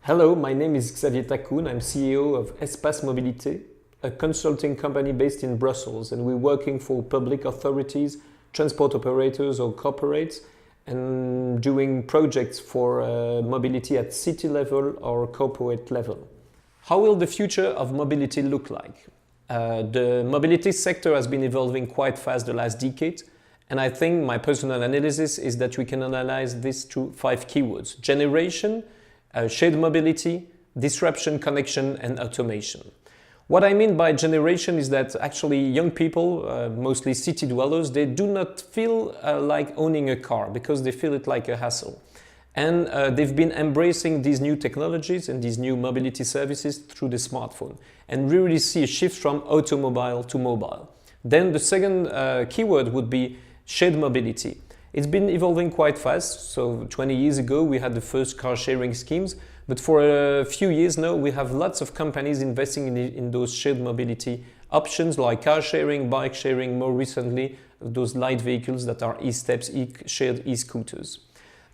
Hello, my name is Xavier Tackoen. I'm CEO of Espaces-Mobilité, a consulting company based in Brussels, and we're working for public authorities, transport operators or corporates, and doing projects for mobility at city level or corporate level. How will the future of mobility look like? The mobility sector has been evolving quite fast the last decade, and I think my personal analysis is that we can analyze this through 5 keywords: generation, shared mobility, disruption, connection, and automation. What I mean by generation is that actually young people, mostly city dwellers, they do not feel like owning a car because they feel it like a hassle. And they've been embracing these new technologies and these new mobility services through the smartphone. And we really see a shift from automobile to mobile. Then the second keyword would be shared mobility. It's been evolving quite fast. So 20 years ago, we had the first car sharing schemes. But for a few years now, we have lots of companies investing in those shared mobility options like car sharing, bike sharing, more recently, those light vehicles that are e-steps, shared e-scooters.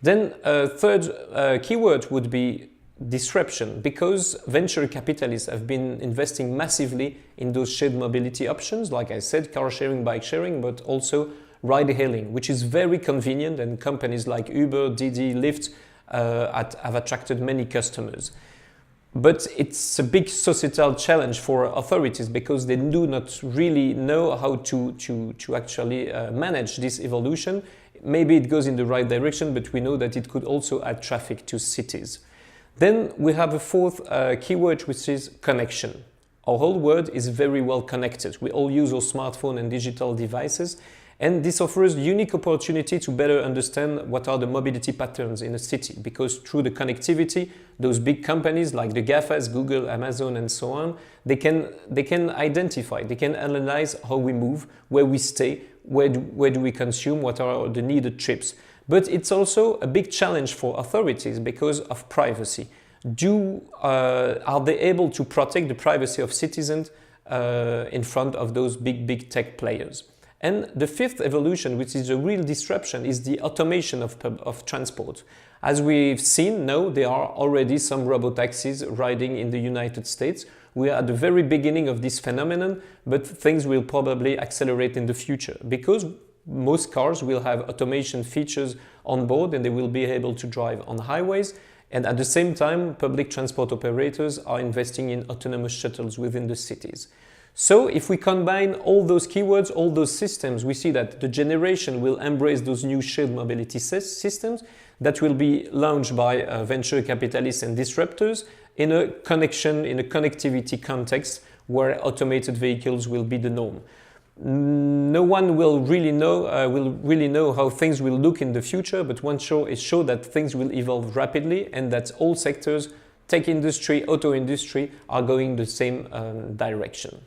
Then a third keyword would be disruption, because venture capitalists have been investing massively in those shared mobility options, like I said, car sharing, bike sharing, but also ride-hailing, which is very convenient, and companies like Uber, Didi, Lyft have attracted many customers. But it's a big societal challenge for authorities because they do not really know how to actually manage this evolution. Maybe it goes in the right direction, but we know that it could also add traffic to cities. Then we have a fourth keyword, which is connection. Our whole world is very well connected. We all use our smartphone and digital devices. And this offers a unique opportunity to better understand what are the mobility patterns in a city, because through the connectivity, those big companies like the GAFAs, Google, Amazon, and so on, they can identify, they can analyze how we move, where we stay, where do we consume, what are the needed trips. But it's also a big challenge for authorities because of privacy. Are they able to protect the privacy of citizens in front of those big tech players? And the fifth evolution, which is a real disruption, is the automation of transport. As we've seen now, there are already some robotaxis riding in the United States. We are at the very beginning of this phenomenon, but things will probably accelerate in the future because most cars will have automation features on board and they will be able to drive on highways. And at the same time, public transport operators are investing in autonomous shuttles within the cities. So if we combine all those keywords, all those systems, we see that the generation will embrace those new shared mobility systems that will be launched by venture capitalists and disruptors in a connectivity context where automated vehicles will be the norm. No one will really know how things will look in the future, but one is sure that things will evolve rapidly and that all sectors, tech industry, auto industry, are going the same direction.